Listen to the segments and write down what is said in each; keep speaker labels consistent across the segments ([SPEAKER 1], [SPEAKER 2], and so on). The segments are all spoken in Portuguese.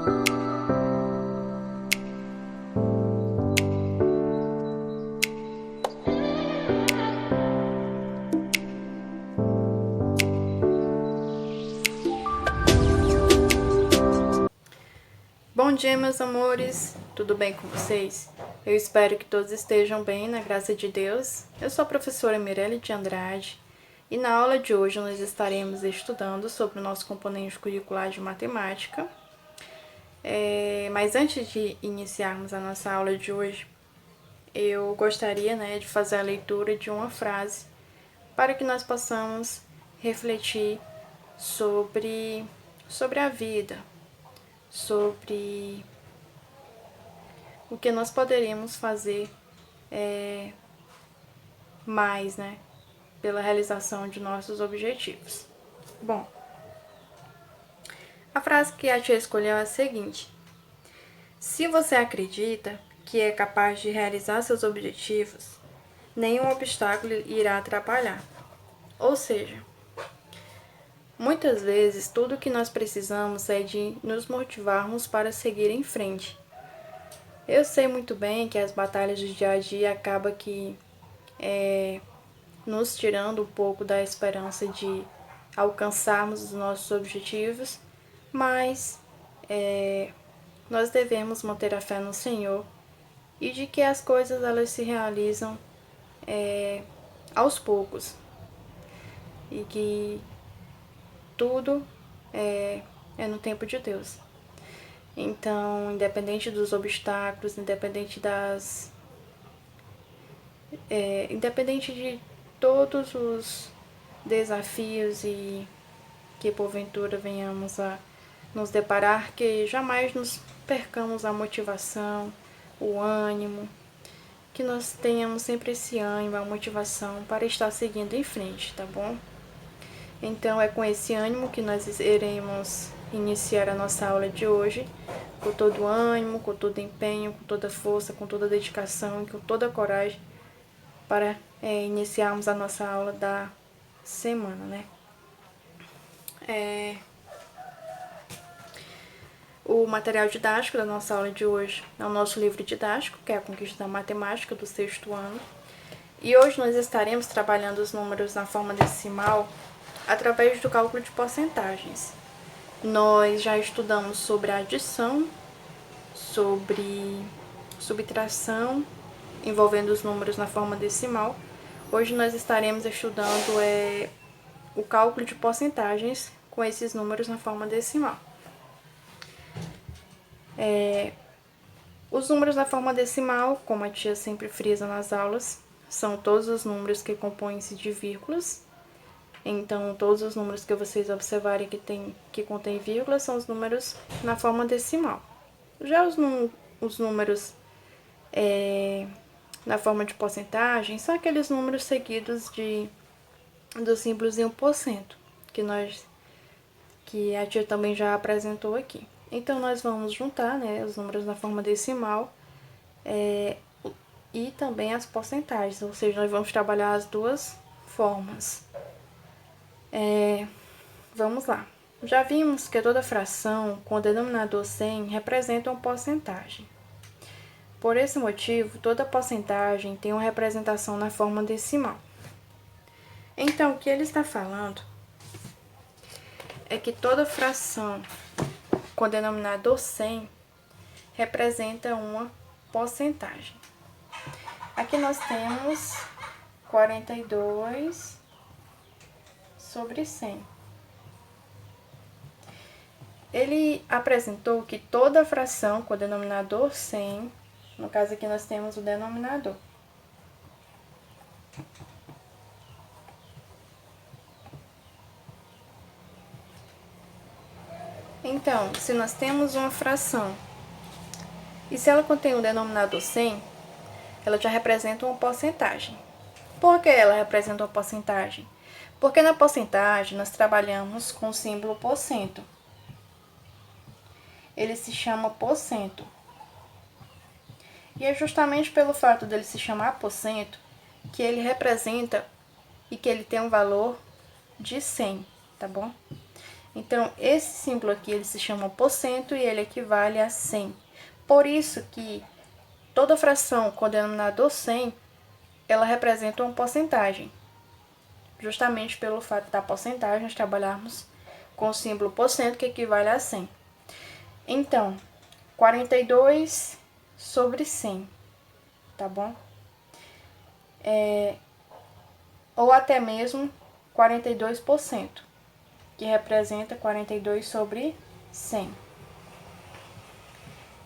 [SPEAKER 1] Bom dia, meus amores, tudo bem com vocês? Eu espero que todos estejam bem, na graça de Deus. Eu sou a professora Mirelle de Andrade e na aula de hoje nós estaremos estudando sobre o nosso componente curricular de matemática. Mas antes de iniciarmos a nossa aula de hoje, eu gostaria de fazer a leitura de uma frase para que nós possamos refletir sobre a vida, sobre o que nós poderíamos fazer mais, pela realização de nossos objetivos. Bom, a frase que a tia escolheu é a seguinte: se você acredita que é capaz de realizar seus objetivos, nenhum obstáculo irá atrapalhar. Ou seja, muitas vezes tudo o que nós precisamos é de nos motivarmos para seguir em frente. Eu sei muito bem que as batalhas do dia a dia acabam que nos tirando um pouco da esperança de alcançarmos os nossos objetivos, mas nós devemos manter a fé no Senhor e de que as coisas elas se realizam aos poucos e que tudo é no tempo de Deus. Então, independente dos obstáculos, independente de todos os desafios e que porventura venhamos a nos deparar, que jamais nos percamos a motivação, o ânimo, que nós tenhamos sempre esse ânimo, a motivação para estar seguindo em frente, tá bom? Então é com esse ânimo que nós iremos iniciar a nossa aula de hoje, com todo o ânimo, com todo o empenho, com toda a força, com toda a dedicação e com toda a coragem para iniciarmos a nossa aula da semana, O material didático da nossa aula de hoje é o nosso livro didático, que é a Conquista da Matemática, do 6º ano. E hoje nós estaremos trabalhando os números na forma decimal através do cálculo de porcentagens. Nós já estudamos sobre a adição, sobre subtração, envolvendo os números na forma decimal. Hoje nós estaremos estudando o cálculo de porcentagens com esses números na forma decimal. Os números na forma decimal, como a tia sempre frisa nas aulas, são todos os números que compõem-se de vírgulas. Então, todos os números que vocês observarem que contém vírgulas são os números na forma decimal. Já os números na forma de porcentagem são aqueles números seguidos do símbolozinho %, que a tia também já apresentou aqui. Então, nós vamos juntar os números na forma decimal e também as porcentagens, ou seja, nós vamos trabalhar as duas formas. Vamos lá. Já vimos que toda fração com o denominador 100 representa uma porcentagem. Por esse motivo, toda porcentagem tem uma representação na forma decimal. Então, o que ele está falando é que toda fração com denominador 100 representa uma porcentagem. Aqui nós temos 42 sobre 100. Ele apresentou que toda fração com denominador 100, no caso aqui nós temos o denominador, então, se nós temos uma fração e se ela contém um denominador 100, ela já representa uma porcentagem. Por que ela representa uma porcentagem? Porque na porcentagem nós trabalhamos com o símbolo %. Ele se chama %. E é justamente pelo fato dele se chamar % que ele representa e que ele tem um valor de 100, tá bom? Então, esse símbolo aqui, ele se chama porcento e ele equivale a 100. Por isso que toda fração com denominador 100, ela representa uma porcentagem. Justamente pelo fato da porcentagem, nós trabalharmos com o símbolo porcento, que equivale a 100. Então, 42 sobre 100, tá bom? Ou até mesmo 42%, que representa 42 sobre 100.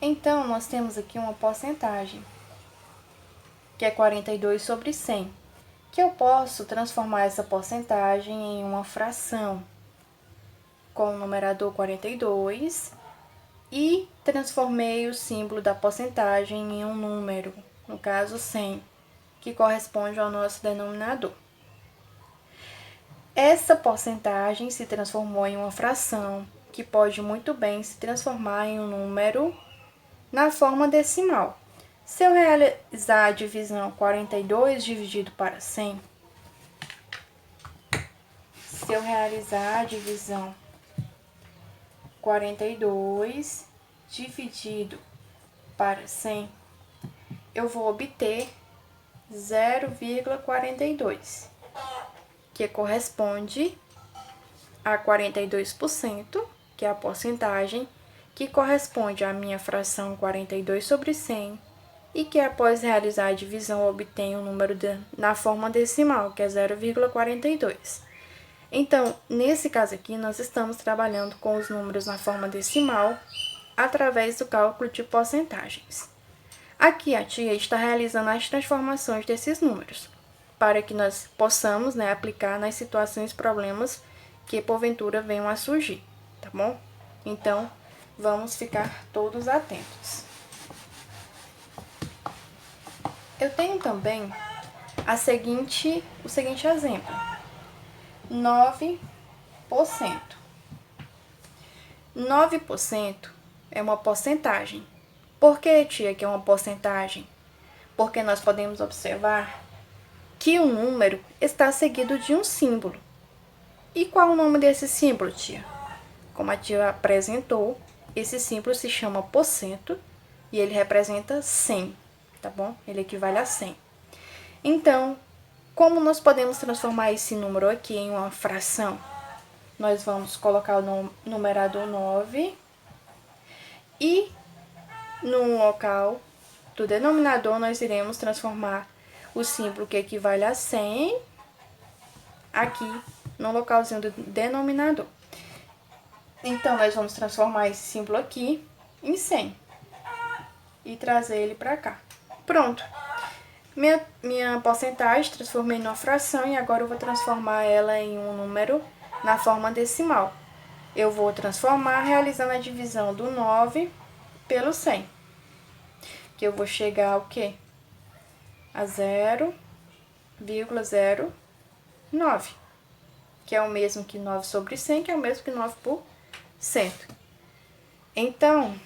[SPEAKER 1] Então, nós temos aqui uma porcentagem, que é 42 sobre 100, que eu posso transformar essa porcentagem em uma fração, com o numerador 42, e transformei o símbolo da porcentagem em um número, no caso 100, que corresponde ao nosso denominador. Essa porcentagem se transformou em uma fração, que pode muito bem se transformar em um número na forma decimal. Se eu realizar a divisão 42 dividido para 100, se eu realizar a divisão 42 dividido para 100, eu vou obter 0,42, que corresponde a 42%, que é a porcentagem, que corresponde à minha fração 42 sobre 100, e que após realizar a divisão eu obtenho o número na forma decimal, que é 0,42. Então, nesse caso aqui, nós estamos trabalhando com os números na forma decimal através do cálculo de porcentagens. Aqui a tia está realizando as transformações desses números, para que nós possamos, aplicar nas situações e problemas que porventura venham a surgir, tá bom? Então, vamos ficar todos atentos. Eu tenho também o seguinte exemplo. 9%. 9% é uma porcentagem. Por que, tia, que é uma porcentagem? Porque nós podemos observar que o número está seguido de um símbolo. E qual o nome desse símbolo, tia? Como a tia apresentou, esse símbolo se chama porcento e ele representa 100, tá bom? Ele equivale a 100. Então, como nós podemos transformar esse número aqui em uma fração? Nós vamos colocar o numerador 9 e no local do denominador nós iremos transformar o símbolo que equivale a 100 aqui no localzinho do denominador. Então, nós vamos transformar esse símbolo aqui em 100 e trazer ele para cá. Pronto. Minha porcentagem transformei numa fração e agora eu vou transformar ela em um número na forma decimal. Eu vou transformar realizando a divisão do 9 pelo 100. Que eu vou chegar ao quê? A 0,09. Que é o mesmo que 9 sobre 100, que é o mesmo que 9 por 100. Então,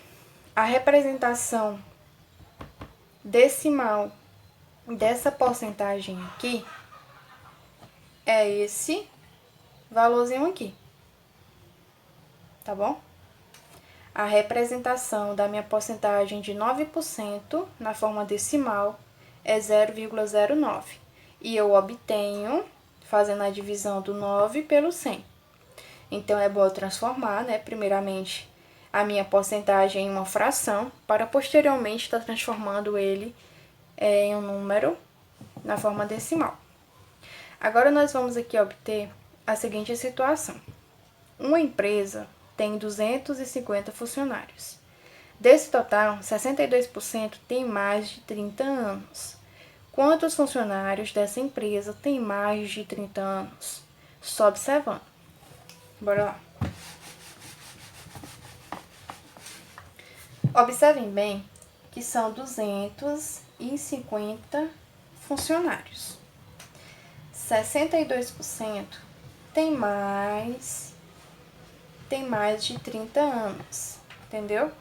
[SPEAKER 1] a representação decimal dessa porcentagem aqui é esse valorzinho aqui, tá bom? A representação da minha porcentagem de 9% na forma decimal é 0,09. E eu obtenho fazendo a divisão do 9 pelo 100. Então, é bom eu transformar, primeiramente, a minha porcentagem em uma fração, para posteriormente estar transformando ele em um número na forma decimal. Agora, nós vamos aqui obter a seguinte situação. Uma empresa tem 250 funcionários. Desse total, 62% tem mais de 30 anos. Quantos funcionários dessa empresa têm mais de 30 anos? Só observando. Bora lá. Observem bem que são 250 funcionários. 62% tem mais de 30 anos, entendeu?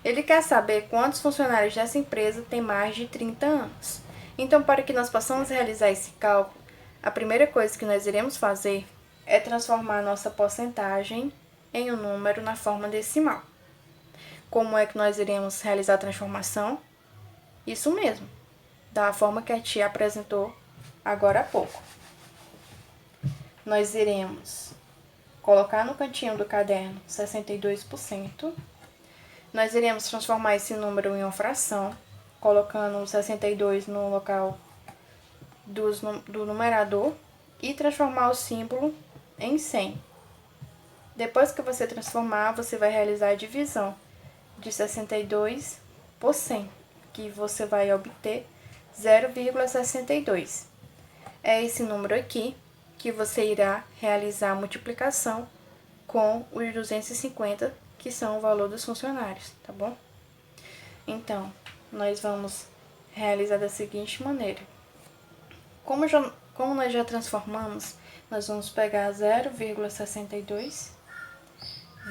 [SPEAKER 1] Ele quer saber quantos funcionários dessa empresa tem mais de 30 anos. Então, para que nós possamos realizar esse cálculo, a primeira coisa que nós iremos fazer é transformar a nossa porcentagem em um número na forma decimal. Como é que nós iremos realizar a transformação? Isso mesmo, da forma que a tia apresentou agora há pouco. Nós iremos colocar no cantinho do caderno 62%. Nós iremos transformar esse número em uma fração, colocando o 62 no local do numerador e transformar o símbolo em 100. Depois que você transformar, você vai realizar a divisão de 62 por 100, que você vai obter 0,62. É esse número aqui que você irá realizar a multiplicação com os 250, que são o valor dos funcionários, tá bom? Então, nós vamos realizar da seguinte maneira. Como nós já transformamos, nós vamos pegar 0,62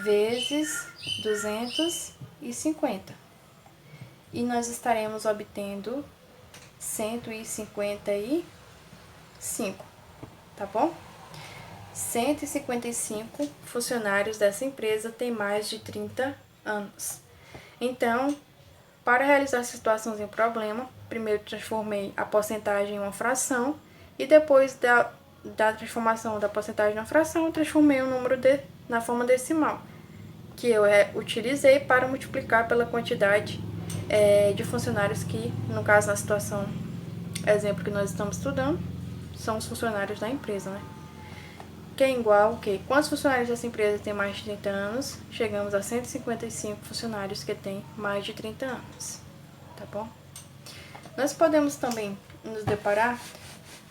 [SPEAKER 1] vezes 250. E nós estaremos obtendo 155, tá bom? 155 funcionários dessa empresa têm mais de 30 anos. Então, para realizar a situação em problema, primeiro transformei a porcentagem em uma fração e depois da transformação da porcentagem na fração, transformei o número na forma decimal, que eu utilizei para multiplicar pela quantidade de funcionários que, no caso, na situação, exemplo que nós estamos estudando, são os funcionários da empresa, né? Que é igual que quantos funcionários dessa empresa têm mais de 30 anos? Chegamos a 155 funcionários que têm mais de 30 anos, tá bom? Nós podemos também nos deparar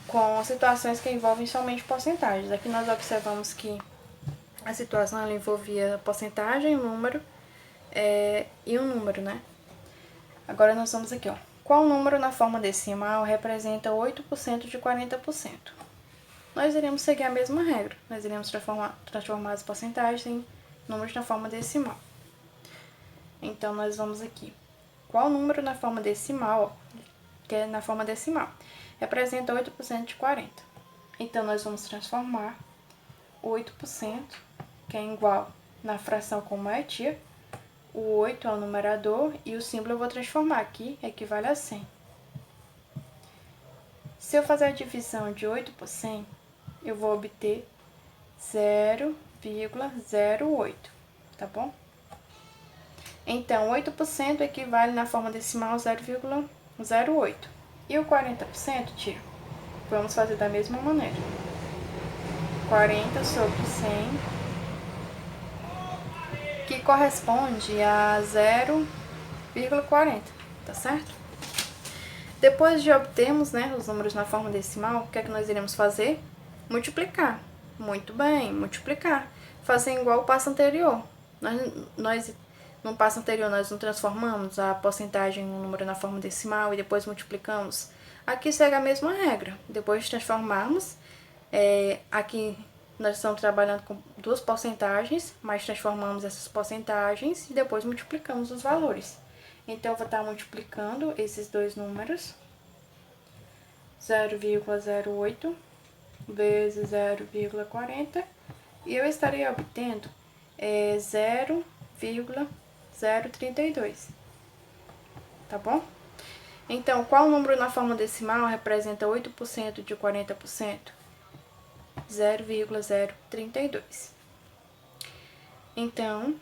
[SPEAKER 1] com situações que envolvem somente porcentagens. Aqui nós observamos que a situação ela envolvia porcentagem, número e um número, né? Agora nós vamos aqui, ó. Qual número na forma decimal representa 8% de 40%? Nós iremos seguir a mesma regra. Nós iremos transformar as porcentagens em números na forma decimal. Então, nós vamos aqui. Qual número na forma decimal, que é na forma decimal, representa 8% de 40%? Então, nós vamos transformar 8%, que é igual na fração como é tia, o 8 é o numerador e o símbolo eu vou transformar aqui, equivale a 100. Se eu fazer a divisão de 8 por 100, eu vou obter 0,08, tá bom? Então, 8% equivale na forma decimal a 0,08. E o 40%, tia? Vamos fazer da mesma maneira. 40 sobre 100, que corresponde a 0,40, tá certo? Depois de obtermos, né, os números na forma decimal, o que é que nós iremos fazer? Multiplicar. Muito bem, multiplicar. Fazer igual ao passo anterior. No passo anterior, nós não transformamos a porcentagem em um número na forma decimal e depois multiplicamos. Aqui segue a mesma regra. Depois de transformarmos, aqui nós estamos trabalhando com duas porcentagens, mas transformamos essas porcentagens e depois multiplicamos os valores. Então, eu vou estar multiplicando esses dois números, 0,08 vezes 0,40, e eu estarei obtendo 0,032, tá bom? Então, qual número na forma decimal representa 8% de 40%? 0,032. Então,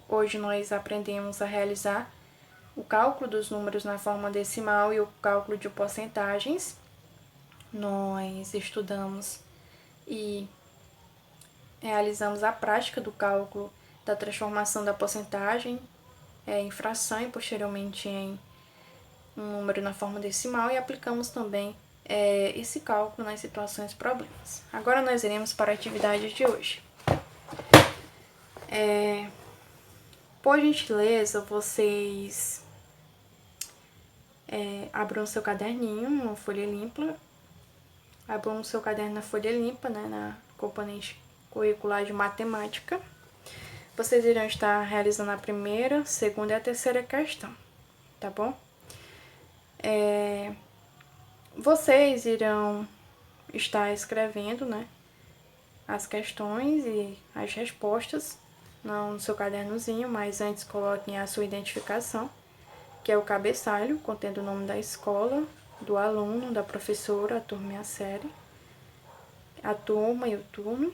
[SPEAKER 1] hoje nós aprendemos a realizar o cálculo dos números na forma decimal e o cálculo de porcentagens. Nós estudamos e realizamos a prática do cálculo da transformação da porcentagem em fração e posteriormente em um número na forma decimal, e aplicamos também esse cálculo nas situações problemas. Agora nós iremos para a atividade de hoje. Por gentileza, vocês abram seu caderninho, uma folha limpa. Abram o seu caderno na folha limpa, né, na componente curricular de matemática. Vocês irão estar realizando a primeira, segunda e a terceira questão, tá bom? Vocês irão estar escrevendo, né, as questões e as respostas no seu cadernozinho, mas antes coloquem a sua identificação, que é o cabeçalho, contendo o nome da escola, do aluno, da professora, a turma e a série, a turma e o turno.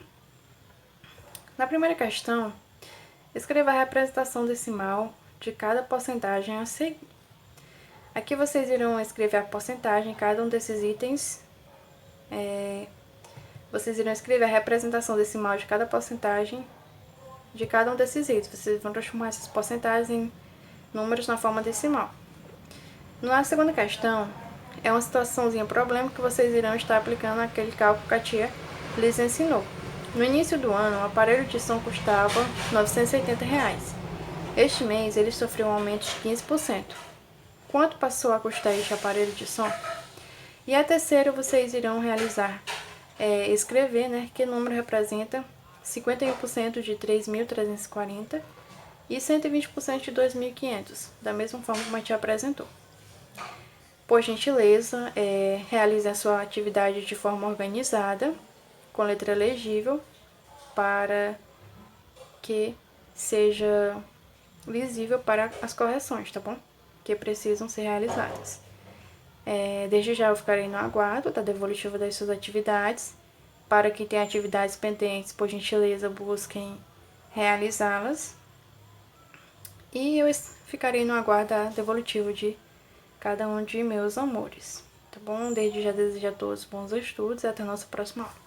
[SPEAKER 1] Na primeira questão, escreva a representação decimal de cada porcentagem a seguir. Aqui vocês irão escrever a porcentagem em cada um desses itens. Vocês irão escrever a representação decimal de cada porcentagem de cada um desses itens. Vocês vão transformar essas porcentagens em números na forma decimal. Na segunda questão, é uma situaçãozinha, problema que vocês irão estar aplicando aquele cálculo que a tia lhes ensinou. No início do ano, o aparelho de som custava R$ 980. Este mês, ele sofreu um aumento de 15%. Quanto passou a custar este aparelho de som? E a terceira, vocês irão realizar, escrever, que número representa 51% de 3.340 e 120% de 2.500, da mesma forma como a tia apresentou. Por gentileza, realize a sua atividade de forma organizada, com letra legível, para que seja visível para as correções, tá bom? Que precisam ser realizadas. Desde já eu ficarei no aguardo da devolutiva das suas atividades. Para quem tem atividades pendentes, por gentileza, busquem realizá-las. E eu ficarei no aguardo da devolutiva de cada um de meus amores, tá bom? Desde já desejo a todos bons estudos e até a nossa próxima aula.